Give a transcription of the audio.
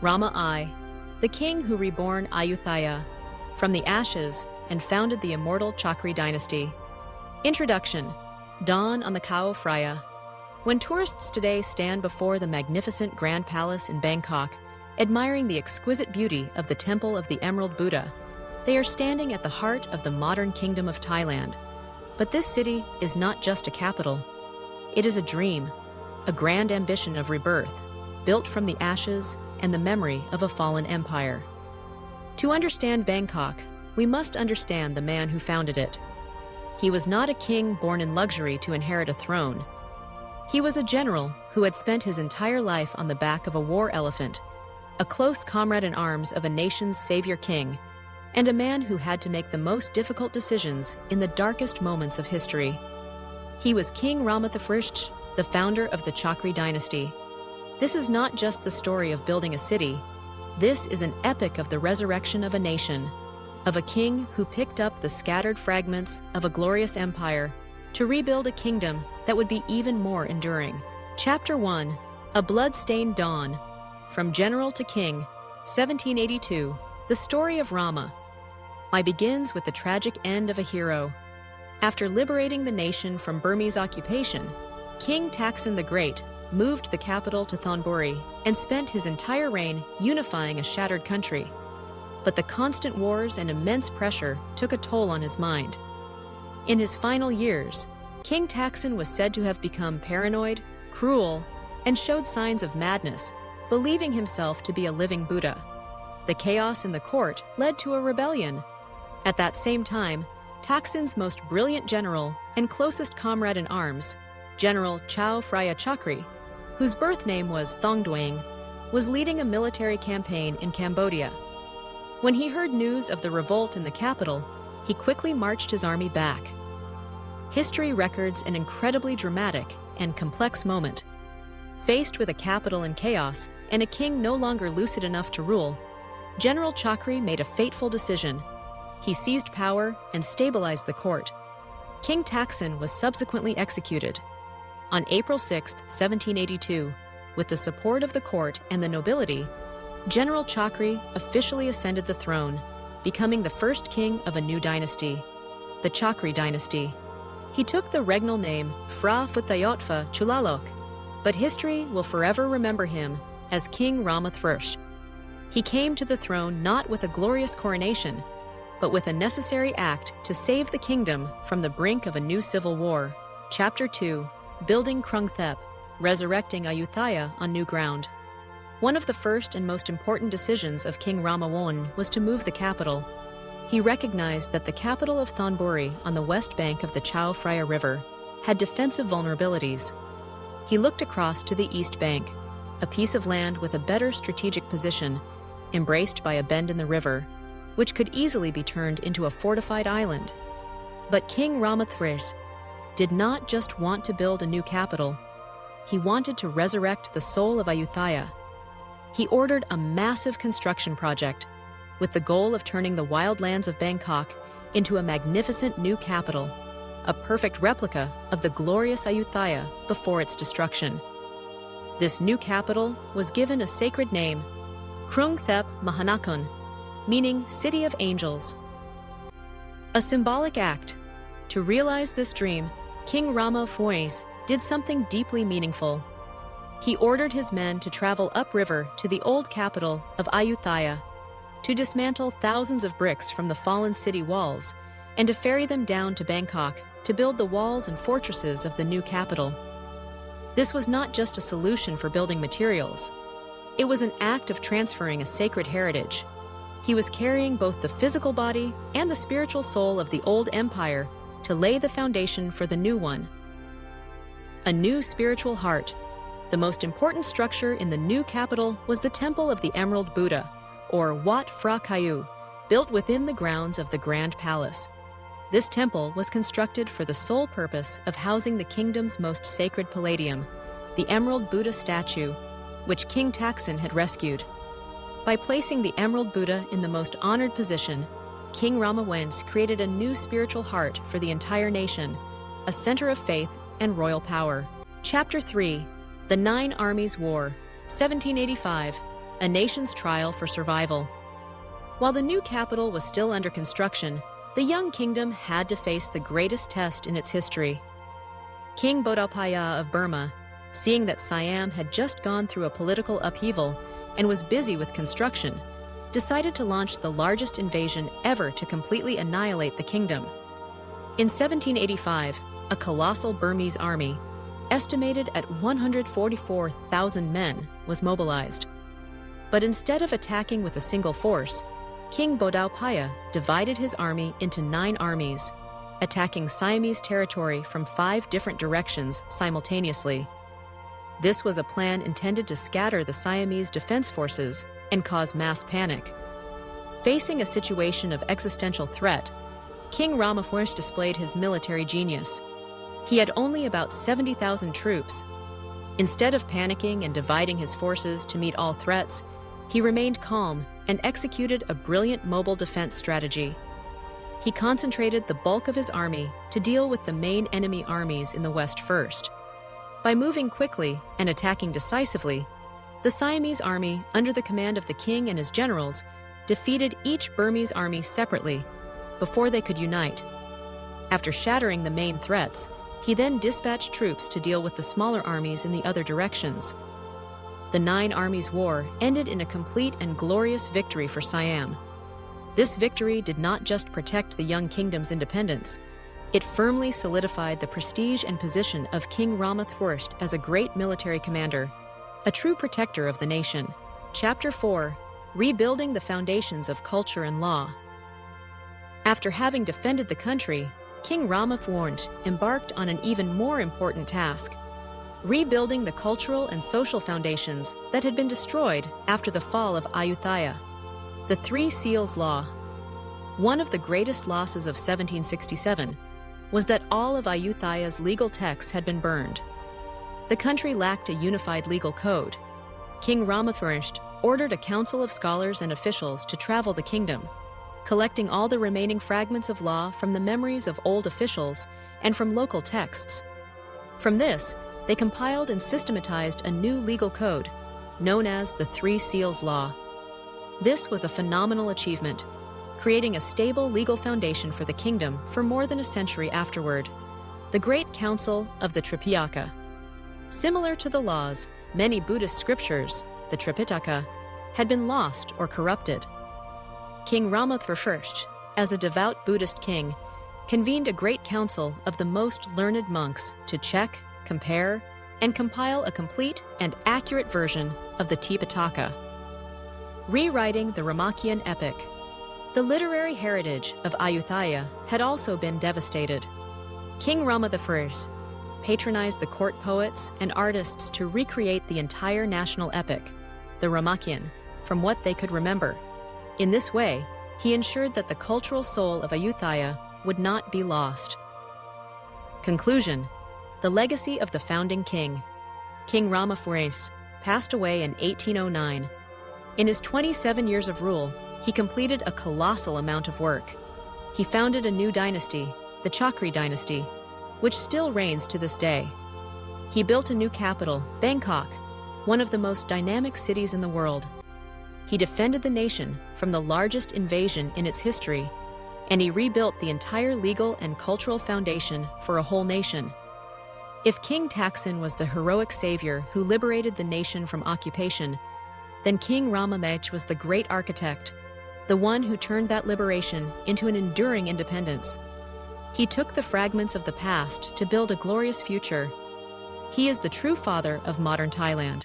Rama I, the king who reborn Ayutthaya from the ashes and founded the immortal Chakri Dynasty. Introduction. Dawn on the Kaew Phra. When tourists today stand before the magnificent Grand Palace in Bangkok, admiring the exquisite beauty of the Temple of the Emerald Buddha, they are standing at the heart of the modern kingdom of Thailand. But this city is not just a capital. It is a dream, a grand ambition of rebirth, built from the ashes and the memory of a fallen empire. To understand Bangkok, we must understand the man who founded it. He was not a king born in luxury to inherit a throne. He was a general who had spent his entire life on the back of a war elephant, a close comrade in arms of a nation's savior king, and a man who had to make the most difficult decisions in the darkest moments of history. He was King Rama I, the founder of the Chakri Dynasty. This is not just the story of building a city. This is an epic of the resurrection of a nation, of a king who picked up the scattered fragments of a glorious empire to rebuild a kingdom that would be even more enduring. Chapter 1. A Blood-Stained Dawn. From General to King, 1782, the story of Rama I begins with the tragic end of a hero. After liberating the nation from Burmese occupation, King Taksin the Great moved the capital to Thonburi and spent his entire reign unifying a shattered country. But the constant wars and immense pressure took a toll on his mind. In his final years, King Taksin was said to have become paranoid, cruel, and showed signs of madness, believing himself to be a living Buddha. The chaos in the court led to a rebellion. At that same time, Taksin's most brilliant general and closest comrade in arms, General Chao Phraya Chakri, whose birth name was Thongduang, was leading a military campaign in Cambodia. When he heard news of the revolt in the capital, he quickly marched his army back. History records an incredibly dramatic and complex moment. Faced with a capital in chaos and a king no longer lucid enough to rule, General Chakri made a fateful decision. He seized power and stabilized the court. King Taksin was subsequently executed. On April 6, 1782, with the support of the court and the nobility, General Chakri officially ascended the throne, becoming the first king of a new dynasty, the Chakri Dynasty. He took the regnal name Phra Phutayotpha Chulalok, but history will forever remember him as King Rama I. He came to the throne not with a glorious coronation, but with a necessary act to save the kingdom from the brink of a new civil war. Chapter 2. Building Krungthep, resurrecting Ayutthaya on new ground. One of the first and most important decisions of King Rama I was to move the capital. He recognized that the capital of Thonburi on the west bank of the Chao Phraya River had defensive vulnerabilities. He looked across to the east bank, a piece of land with a better strategic position, embraced by a bend in the river, which could easily be turned into a fortified island. But King Rama I did not just want to build a new capital. He wanted to resurrect the soul of Ayutthaya. He ordered a massive construction project with the goal of turning the wild lands of Bangkok into a magnificent new capital, a perfect replica of the glorious Ayutthaya before its destruction. This new capital was given a sacred name, Krungthep Mahanakon, meaning City of Angels. A symbolic act. To realize this dream, King Rama I did something deeply meaningful. He ordered his men to travel upriver to the old capital of Ayutthaya, to dismantle thousands of bricks from the fallen city walls, and to ferry them down to Bangkok to build the walls and fortresses of the new capital. This was not just a solution for building materials. It was an act of transferring a sacred heritage. He was carrying both the physical body and the spiritual soul of the old empire to lay the foundation for the new one. A new spiritual heart. The most important structure in the new capital was the Temple of the Emerald Buddha, or Wat Phra Kaew, built within the grounds of the Grand Palace. This temple was constructed for the sole purpose of housing the kingdom's most sacred palladium, the Emerald Buddha statue, which King Taksin had rescued. By placing the Emerald Buddha in the most honored position, King Rama I created a new spiritual heart for the entire nation, a center of faith and royal power. Chapter 3. The Nine Armies' War, 1785, a nation's trial for survival. While the new capital was still under construction, the young kingdom had to face the greatest test in its history. King Bodawpaya of Burma, seeing that Siam had just gone through a political upheaval and was busy with construction, decided to launch the largest invasion ever to completely annihilate the kingdom. In 1785, a colossal Burmese army, estimated at 144,000 men, was mobilized. But instead of attacking with a single force, King Bodawpaya divided his army into 9 armies, attacking Siamese territory from 5 different directions simultaneously. This was a plan intended to scatter the Siamese defense forces and cause mass panic. Facing a situation of existential threat, King Rama I displayed his military genius. He had only about 70,000 troops. Instead of panicking and dividing his forces to meet all threats, he remained calm and executed a brilliant mobile defense strategy. He concentrated the bulk of his army to deal with the main enemy armies in the west first. By moving quickly and attacking decisively, the Siamese army, under the command of the king and his generals, defeated each Burmese army separately before they could unite. After shattering the main threats, he then dispatched troops to deal with the smaller armies in the other directions. The 9 armies' war ended in a complete and glorious victory for Siam. This victory did not just protect the young kingdom's independence, it firmly solidified the prestige and position of King Rama I as a great military commander, a true protector of the nation. Chapter 4: Rebuilding the Foundations of Culture and Law. After having defended the country, King Rama I embarked on an even more important task: rebuilding the cultural and social foundations that had been destroyed after the fall of Ayutthaya. The 3 Seals Law. One of the greatest losses of 1767 was that all of Ayutthaya's legal texts had been burned. The country lacked a unified legal code. King Rama I ordered a council of scholars and officials to travel the kingdom, collecting all the remaining fragments of law from the memories of old officials and from local texts. From this, they compiled and systematized a new legal code, known as the 3 Seals Law. This was a phenomenal achievement, creating a stable legal foundation for the kingdom for more than a century afterward. The Great Council of the Tripitaka. Similar to the laws, many Buddhist scriptures, the Tripitaka, had been lost or corrupted. King Rama I, as a devout Buddhist king, convened a great council of the most learned monks to check, compare, and compile a complete and accurate version of the Tipitaka. Rewriting the Ramakien epic. The literary heritage of Ayutthaya had also been devastated. King Rama I patronized the court poets and artists to recreate the entire national epic, the Ramakien, from what they could remember. In this way, he ensured that the cultural soul of Ayutthaya would not be lost. Conclusion: the legacy of the founding king. King Rama I passed away in 1809. In his 27 years of rule, he completed a colossal amount of work. He founded a new dynasty, the Chakri Dynasty, which still reigns to this day. He built a new capital, Bangkok, one of the most dynamic cities in the world. He defended the nation from the largest invasion in its history, and he rebuilt the entire legal and cultural foundation for a whole nation. If King Taksin was the heroic savior who liberated the nation from occupation, then King Rama I was the great architect, the one who turned that liberation into an enduring independence. He took the fragments of the past to build a glorious future. He is the true father of modern Thailand.